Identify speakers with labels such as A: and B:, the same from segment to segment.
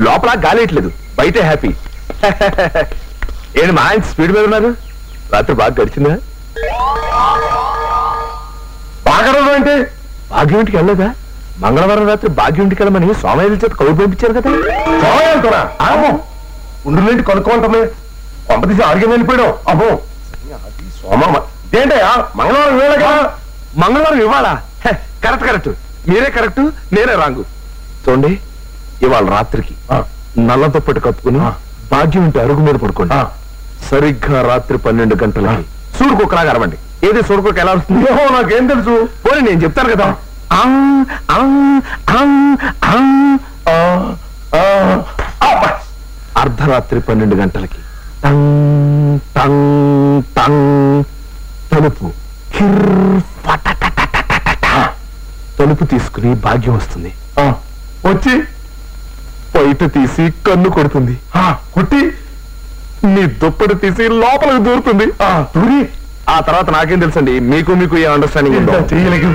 A: లోపల గాలేయట్లేదు, బయటే హ్యాపీ. ఏంటి మా ఆయన స్పీడ్ మీద ఉన్నారు? రాత్రి బాగా గడిచిందా? బాగా అంటే భాగ్యంటికి వెళ్ళదా? మంగళవారం రాత్రి భాగ్యంటికి వెళ్ళమని సోమయ్య చేత కౌలు పంపించారు కదా. సోమయ్యరా ఉండులేంటి కనుక్కోంటమే కొంప తీసి ఆరోగ్యం వెళ్ళిపోయాడు. అబ్బో సోమ ఏంటయ్యా మంగళవారం ఇవ్వాలగా? మంగళవారం ఇవ్వాలా? కరెక్ట్ కరెక్ట్, మీరే కరెక్ట్, నేనే రాంగు. చూడండి, ఇవాళ రాత్రికి నల్ల దుప్పటి కప్పుకుని భాగ్యం ఇంటి అరుగు మీద పడుకోండి. సరిగ్గా రాత్రి 12 గంటలకి సూడుకోకలాగా అరవండి. ఏది సూడుకోక ఎలా వస్తుంది? నాకేం తెలుసు, పోనీ నేను చెప్తాను కదా. అర్ధరాత్రి 12 గంటలకి టంగ్ టంగ్ టంగ్ తలుపు తలుపు తీసుకుని భాగ్యం వస్తుంది. వచ్చి బయట తీసి కన్ను కొడుతుంది. కొట్టి నీ దుప్పటి తీసి లోపలికి దూరుతుంది. దూరి ఆ తర్వాత నాకేం తెలుసండి, మీకు మీకు ఏ అండర్స్టాండింగ్ చేయలేదు.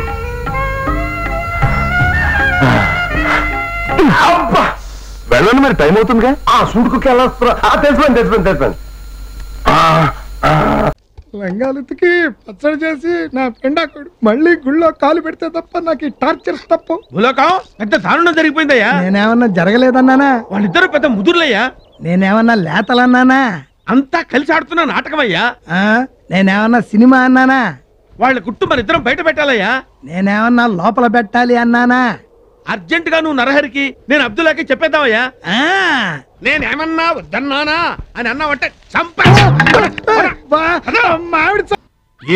A: వెళ్ళండి, మరి టైం అవుతుందిగా. సూడుకుకి వెళ్ళొస్తా. తెలిసిపోయింది.
B: లంగాలెత్తికి పచ్చడి చేసి నా పెండాకుడు మళ్ళీ గుళ్ళో కాలు పెడితే తప్ప నాకు ఈ టార్చర్స్ తప్పు.
C: పెద్ద దారుణం జరిగిపోయిందయ్యా.
B: నేనేమన్నా జరగలేదన్నానా?
C: వాళ్ళిద్దరు పెద్ద ముదురులయ్యా.
B: నేనేమన్నా లేతలన్నానా?
C: అంతా కలిసి ఆడుతున్న నాటకమయ్యా.
B: నేనేమన్నా సినిమా అన్నానా?
C: వాళ్ళ గుట్టు మన ఇద్దరం బయట పెట్టాలయ్యా.
B: నేనేమన్నా లోపల పెట్టాలి అన్నానా?
C: అర్జెంట్ గా నువ్వు నరహరికి, నేను అబ్దుల్లాకి చెప్పేద్దామయ్యా. నేనేమన్నా వద్దన్నానా అని అన్నావంటే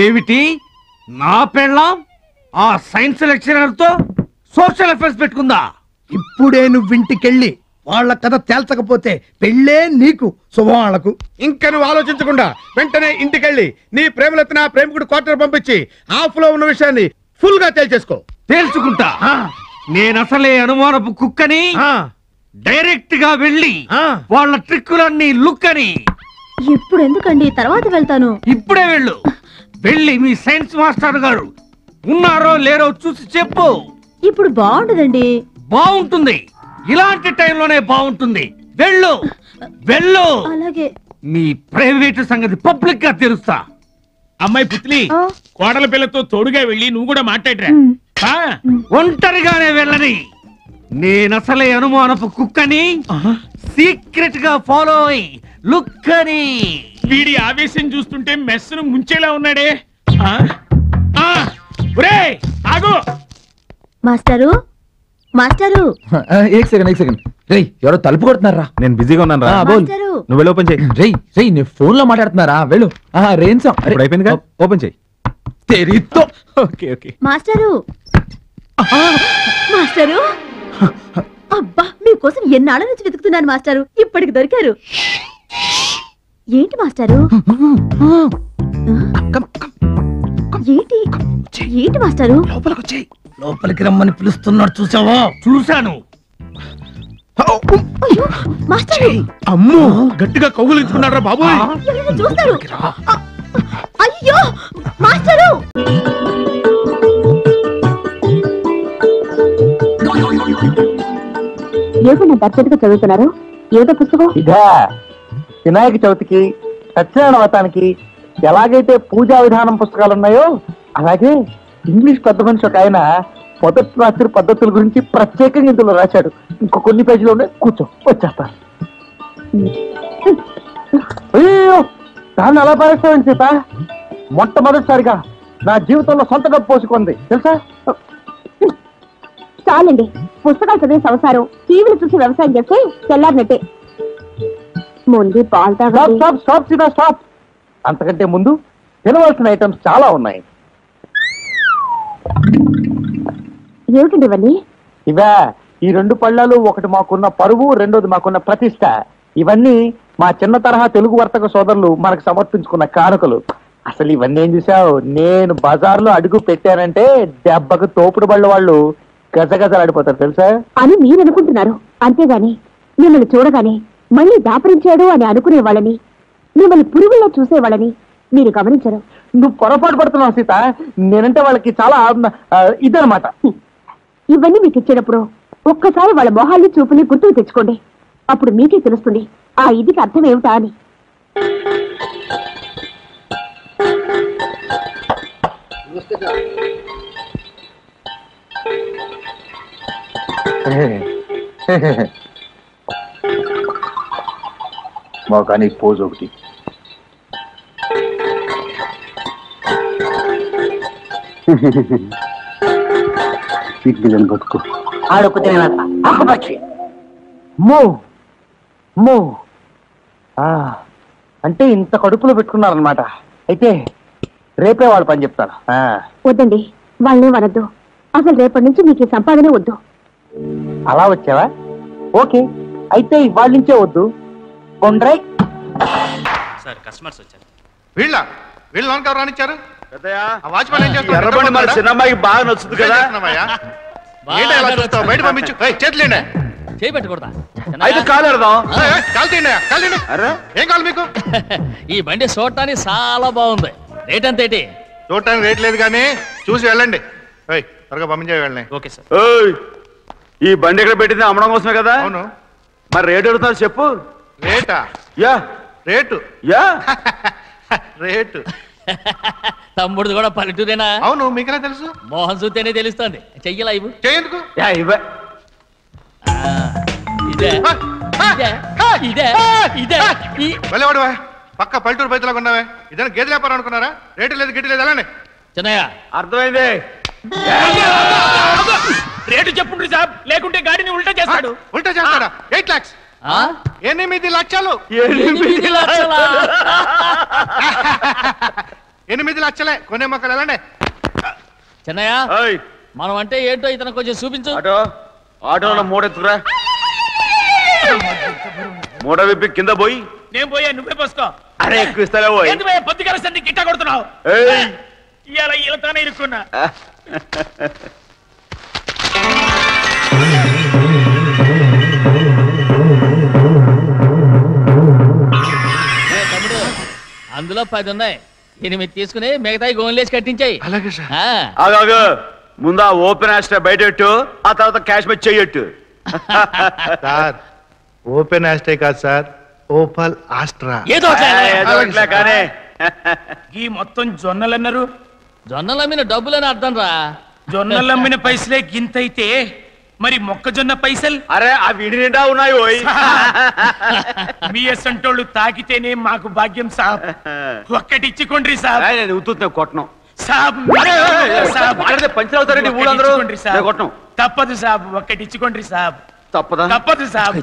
D: ఏమిటి నా పెళ్ళాం ఆ సైన్స్ లెక్చరర్ తో సోషల్ అఫేర్స్ పెట్టుకుందా?
B: ఇప్పుడే నువ్వింటికెళ్ళి వాళ్ళ కథ తేల్చకపోతే పెళ్ళే నీకు శుభవాళ్లకు.
C: ఇంకా నువ్వు ఆలోచించకుండా వెంటనే ఇంటికెళ్ళి నీ ప్రేమలెత్తిన ప్రేమికుడు క్వార్టర్ పంపించి హాఫ్ లో ఉన్న విషయాన్ని ఫుల్ గా తేల్చేసుకో.
D: తేల్చుకుంటా. నేనసలే అనుమానపు కుక్కని. డైరెక్ట్ గా వెళ్ళి వాళ్ళ ట్రిక్కులన్నీ లుక్ అని.
E: ఇప్పుడు ఎందుకండి, తర్వాత వెళ్తాను.
D: ఇప్పుడే వెళ్ళు. వెళ్ళి మీ సైన్స్ మాస్టర్ గారు ఉన్నారో లేరో చూసి చెప్పు.
E: ఇప్పుడు బాగుండదండి.
D: బాగుంటుంది, ఇలాంటి టైంలోనే బాగుంటుంది. వెళ్ళు వెళ్ళు.
E: అలాగే.
D: మీ ప్రైవేట్ సంగతి పబ్లిక్ గా తెలుస్తా.
C: అమ్మాయి పుత్లి, కోడల పిల్లతో తోడుగా వెళ్ళి నువ్వు కూడా మాట్లాడరా.
D: ఒంటరిగానే వెళ్ళని. నేనసలే అనుమానపు కుక్కని. సీక్రెట్ గా ఫాలో అయి లుక్ అని.
C: వీడి ఆవేశం చూస్తుంటే మెస్సును ముంచేలా ఉన్నాడే. ఆగు
E: మాస్టరు, మాస్టరు.
F: एक सेकंड రేయ్, ఎవరో తలుపు కొడుతున్నారా? నేను బిజీగా ఉన్నాను రా. నువ్వు వెళ్ళి ఓపెన్ చేయి. రేయ్ నేను ఫోన్ లో మాట్లాడుతున్నారా? వెళ్ళు. రేంజ్ ఇప్పుడు అయిపోయిందిగా, ఓపెన్ చేయి. తెరితో. ఓకే.
E: Master, master. అబ్బా, మీకోసం ఎన్నాళ్ళ నుంచి వెతుకుతున్నాను మాస్టరు, ఇప్పటికి దొరికారు. ఏంటి మాస్టరు? ఏంటి మాస్టరు?
B: లోపలికి రమ్మని పిలుస్తున్నాడు, చూసావా?
D: చూశాను.
E: మాస్టరు,
C: అమ్మో, గట్టిగా కౌగులించుకున్నారా బాబు?
E: చూస్తారు. అయ్యో మాస్టరు. ఏమన్నా దర్శకుగా చదువుతున్నారు? ఏదో పుస్తకం?
G: ఇదా వినాయక చవితికి, సత్యనారాయణ వ్రతానికి ఎలాగైతే పూజా విధానం పుస్తకాలు ఉన్నాయో అలాగే ఇంగ్లీష్ పెద్ద మనిషి ఒక ఆయన మొదటి రాత్రి పద్ధతుల గురించి ప్రత్యేకంగా ఇందులో రాశాడు. ఇంకో కొన్ని పేజీలు ఉన్నాయి, కూర్చో వచ్చేస్తారు. అయ్యో, దాన్ని అలా పారేస్తామని సీత. మొట్టమొదటిసారిగా నా జీవితంలో సొంత డబ్బు పోసుకుంది తెలుసా?
E: చాలండి, పుస్తకాలు చదివే సంసారం టీవీలు చూసి వ్యవసాయం చేస్తే తెల్లారినట్టే. ముందు
G: స్టాప్. అంతకంటే ముందు తినవలసిన ఐటమ్స్ చాలా ఉన్నాయి.
E: ఏమిటండి ఇవన్నీ?
G: ఇవా ఈ 2 పళ్ళాలు, ఒకటి మాకున్న పరువు, రెండోది మాకున్న ప్రతిష్ట. ఇవన్నీ మా చిన్న తరహా తెలుగు వర్తక సోదరులు మనకు సమర్పించుకున్న కానుకలు. అసలు ఇవన్నీ ఏం చూసావు? నేను బజార్లో అడుగు పెట్టానంటే దెబ్బకు తోపుడు బళ్ళ వాళ్ళు గజగజలాడిపోతారు తెలుసా
E: అని మీరు అనుకుంటున్నారు. అంతేగాని మిమ్మల్ని చూడగానే మళ్ళీ దాపరించాడు అని అనుకునే వాళ్ళని, మిమ్మల్ని పురుగుల్లో చూసేవాళ్ళని మీరు గమనించరు.
G: నువ్వు పొరపాటు పడుతున్నావు సీత. నేనంటే వాళ్ళకి చాలా ఇదనమాట.
E: ఇవన్నీ మీకు ఇచ్చేటప్పుడు ఒక్కసారి వాళ్ళ మొహాల్ని చూపుని గుర్తుకు తెచ్చుకోండి. అప్పుడు మీకే తెలుస్తుంది ఆ ఇదికి అర్థం ఏమిటా అని.
A: కానీ పోజ్ ఒకటి. బతుకు
G: ఆడొక్క పక్షి మూవ్ మూవ్. అంటే ఇంత కడుపులో పెట్టుకున్నారనమాట. అయితే రేపే వాడు పని చెప్తాను.
E: వద్దండి, వాళ్ళనే వనద్దు. అసలు రేపటి నుంచి మీకు ఈ సంపాదనే వద్దు.
G: అలా వచ్చావా? ఓకే, అయితే ఇవాళ నుంచే వద్దు. కొండ్రై
H: సార్ కస్టమర్స్ వచ్చారు.
C: వీళ్ళు ఎవరు రానిచ్చారు?
A: చిన్నమ్మాయికి బాగా నచ్చుతుంది కదా.
C: బయట పంపించు. చేతులేండి.
H: చేయి పెట్టకూడదా?
A: అయితే కాలేడదాం.
C: ఏం కావాలి మీకు?
H: ఈ బండి చూడటానికి చాలా బాగుంది. రేట్ ఎంత ఏంటి?
C: చూడటానికి రేట్ లేదు కానీ చూసి వెళ్ళండి. త్వరగా పంపించే వెళ్ళండి.
H: Okay sir.
A: ఈ బండి ఎక్కడ పెట్టింది? అమ్మడం కోసమే కదా.
C: అవును.
A: మరి రేట్ అడుగుతారు చెప్పు.
C: రేటా?
A: Yeah
C: rate.
A: Yeah
C: rate.
H: తమ్ముడు కూడా పల్లెటూరేనా?
C: అవును, మీకెలా తెలుసు?
H: మోహన్ చూస్తేనే తెలుస్తుంది. చెయ్యలా ఇవ్వు.
C: చేయందుకు?
H: ఇదే ఇదే ఇదే
C: వెళ్ళవాడువా, పక్క పల్లెటూరు బయటలాగా ఉన్నావే. ఇదైనా గేదె వ్యాపారం అనుకున్నారా? రేటు లేదు గిట్టు లేదు. వెళ్ళండి.
H: చిన్నయ్య
A: అర్థమైంది.
H: రేటు చెప్పుండ్రి సాబ్, లేకుంటే గాడిని ఉల్టా చేస్తాడు.
C: ఉల్టా చేస్తాడా? 8 lakhs. 8 లక్షలు.
H: 8 లక్షలా?
C: 8 లక్షలే. కొనే మొక్కలు. వెళ్ళండి.
H: చిన్నయ్య, మనం అంటే ఏంటో ఇతను కొంచెం చూపించు.
A: ఆటోలో మూడెత్తురా. మూడ విప్పి కింద పోయి.
H: నేను పోయా, నువ్వే పోసుకో.
A: అరే ఎక్కువ ఇస్తాలే పోయి.
H: పొద్దుగాల సంది గిట్ట కొడుతున్నావు. ఇవాళ ఈలతోనే ఇరుక్కున్నా. తమ్ముడు, అందులో 10 ఉన్నాయి. 8 తీసుకుని మిగతాయి గోన్లేసి కట్టించాయి.
C: అలాగే సార్.
A: ఆగాగు, ముందు ఆ ఓపెన్ ఆస్ట్రా బయటెట్టు, ఆ తర్వాత క్యాష్ మెచ్ చెయ్యట్టు.
C: సార్, ఓపెన్ ఆస్ట్రే కాదు సార్, ఓపల్ ఆస్ట్రా.
H: ఏదో
A: కానీ
I: ఈ మొత్తం జొన్నలన్నారు.
H: జొన్నలు అమ్మిన డబ్బులని అర్థం రా.
I: జొన్నలు అమ్మిన పైసలే గింతైతే మరి మొక్కజొన్న పైసలు?
A: అరే ఆ విడి నిండా ఉన్నాయి.
I: మీ అసంటోళ్ళు తాకితేనే మాకు భాగ్యం సాబ్. ఒక్కటి ఇచ్చుకోండి సాబ్.
A: కొట్టను
I: సాబ్.
A: పంచవుతారండి ఊళ్ళందరూ.
I: తప్పదు సాబ్, ఒక్కటి ఇచ్చుకోండి సాబ్.
A: తప్పదా?
I: తప్పదు సాబ్.